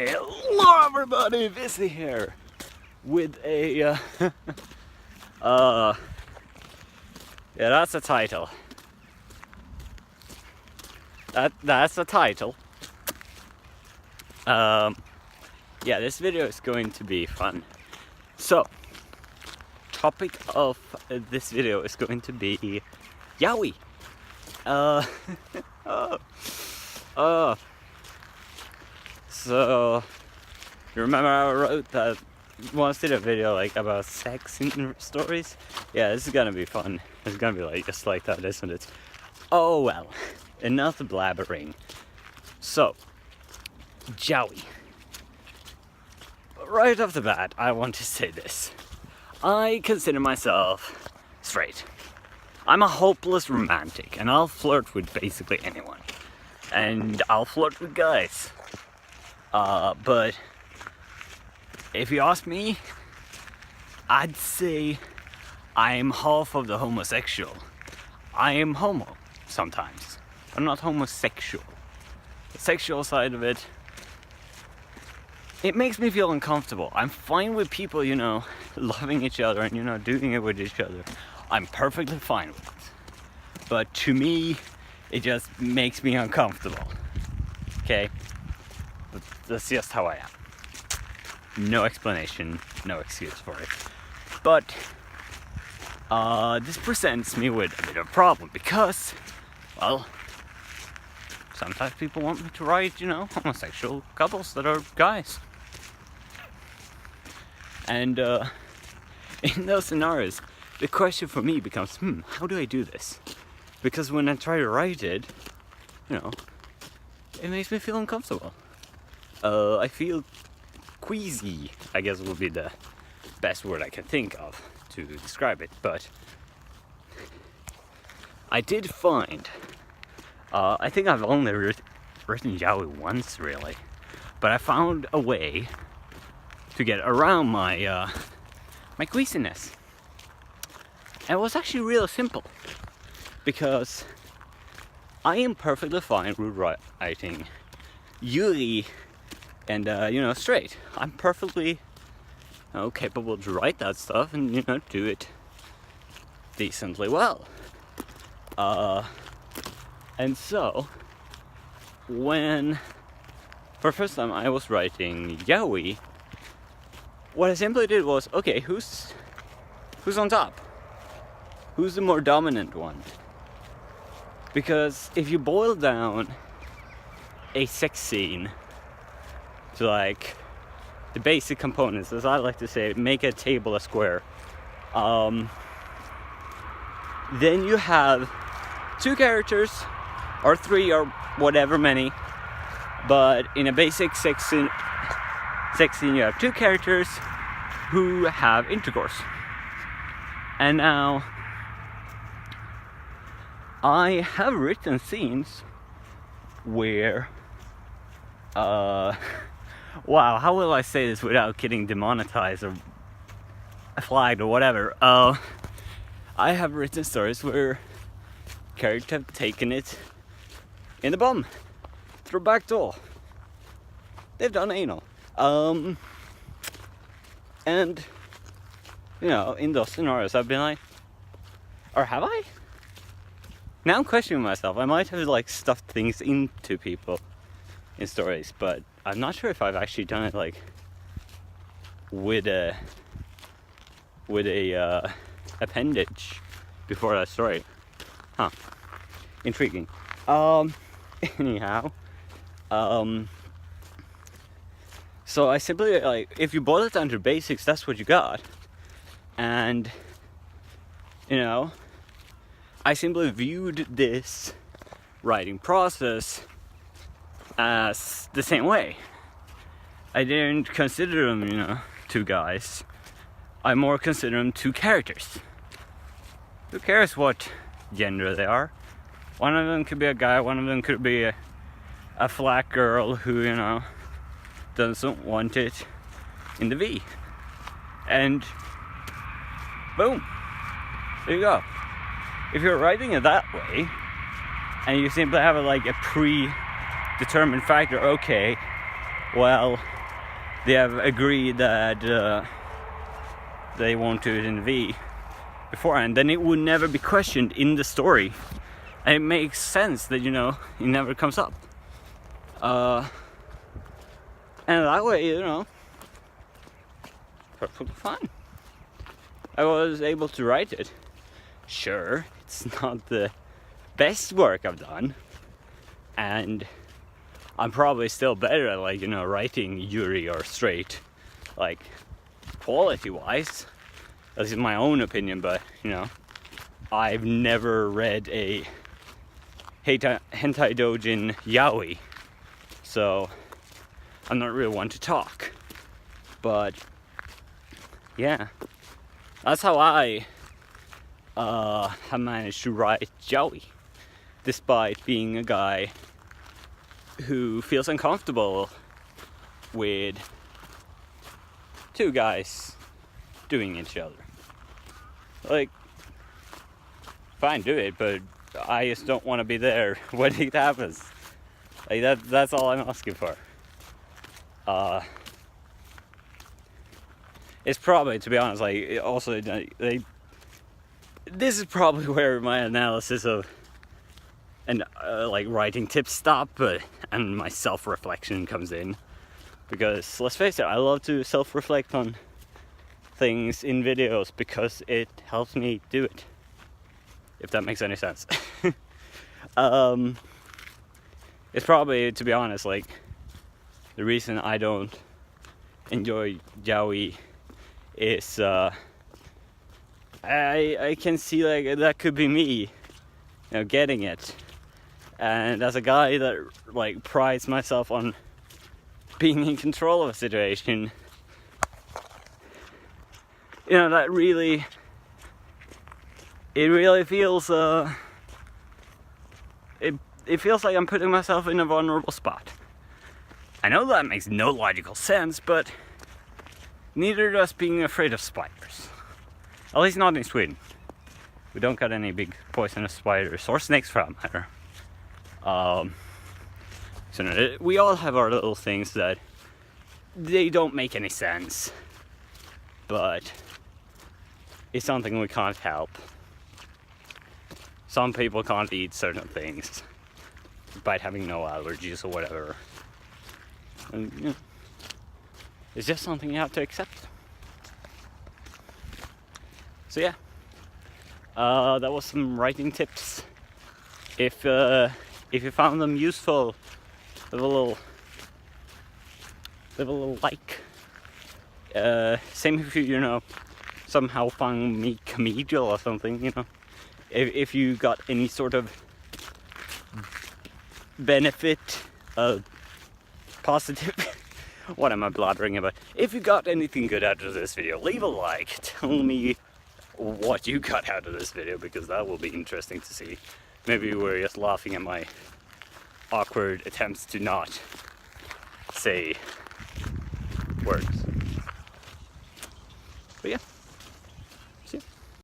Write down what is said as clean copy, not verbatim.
Hello everybody, Visi here with a yeah, that's the title. That's the title. Yeah, this video is going to be fun. So, topic of this video is going to be Yaoi. So, you remember I wrote that once did a video like about sex in stories? Yeah, this is gonna be fun. It's gonna be like just like that, isn't it? Oh well, enough blabbering. So, Yaoi. Right off the bat, I want to say this. I consider myself straight. I'm a hopeless romantic, and I'll flirt with basically anyone. And I'll flirt with guys. But if you ask me, I'd say I'm half of the homosexual. I am homo sometimes. I'm not homosexual. The sexual side of it, it makes me feel uncomfortable. I'm fine with people, you know, loving each other and, you know, doing it with each other. I'm perfectly fine with it. But to me, it just makes me uncomfortable. Okay? But that's just how I am. No explanation, no excuse for it. But this presents me with a bit of a problem because, well, sometimes people want me to write, you know, homosexual couples that are guys. And in those scenarios, the question for me becomes, how do I do this? Because when I try to write it, you know, it makes me feel uncomfortable. I feel queasy, I guess would be the best word I can think of to describe it. But I did find, I think I've only written Yaoi once really, but I found a way to get around my my queasiness. And it was actually real simple, because I am perfectly fine with writing Yuri and you know, straight. I'm perfectly capable to write that stuff and, you know, do it decently well. And so when for the first time I was writing Yaoi, what I simply did was, okay, who's on top? Who's the more dominant one? Because if you boil down a sex scene to like the basic components, as I like to say, make a table a square, then you have two characters or three or whatever many, but in a basic sex scene you have two characters who have intercourse. And now I have written scenes where wow, how will I say this without getting demonetized or flagged or whatever? I have written stories where characters have taken it in the bum, through back door. They've done anal. And you know, in those scenarios I've been like, or have I? Now I'm questioning myself. I might have like stuffed things into people in stories, but I'm not sure if I've actually done it like with a appendage before that story. Intriguing. Anyhow, so I simply, like, if you boil it down to basics, that's what you got. And you know, I simply viewed this writing process as the same way. I didn't consider them, you know, two guys. I more consider them two characters. Who cares what gender they are? One of them could be a guy, one of them could be a flat girl who, you know, doesn't want it in the V. And boom, there you go. If you're writing it that way, and you simply have like a predetermined factor, okay, well, they have agreed that they won't do it in V beforehand, then it would never be questioned in the story. And it makes sense that, you know, it never comes up. And that way, you know, perfectly fine. I was able to write it. Sure, it's not the best work I've done, and I'm probably still better at, like, you know, writing Yuri or Straight, like, quality-wise. This is my own opinion, but, you know, I've never read a hentai doujin Yaoi, so I'm not really one to talk. But yeah, that's how I have managed to write Yaoi, despite being a guy who feels uncomfortable with two guys doing each other. Like, fine, do it, but I just don't want to be there when it happens. Like, that's all I'm asking for. It's probably, to be honest, like, also, this is probably where my analysis of and like writing tips stop, and my self-reflection comes in, because let's face it, I love to self-reflect on things in videos because it helps me do it, if that makes any sense. It's probably, to be honest, like, the reason I don't enjoy Yaoi is I can see, like, that could be me, you know, getting it. And as a guy that, like, prides myself on being in control of a situation, you know, that really, it really feels it feels like I'm putting myself in a vulnerable spot. I know that makes no logical sense, but neither does being afraid of spiders. At least not in Sweden. We don't got any big poisonous spiders, or snakes for that matter. So no, we all have our little things that they don't make any sense, but it's something we can't help. Some people can't eat certain things despite having no allergies or whatever. And, you know, it's just something you have to accept. So yeah, that was some writing tips. If you found them useful, leave a little like. Same if you know, somehow found me comedial or something, you know. If you got any sort of benefit, positive, what am I blathering about? If you got anything good out of this video, leave a like. Tell me what you got out of this video, because that will be interesting to see. Maybe you were just laughing at my awkward attempts to not say words.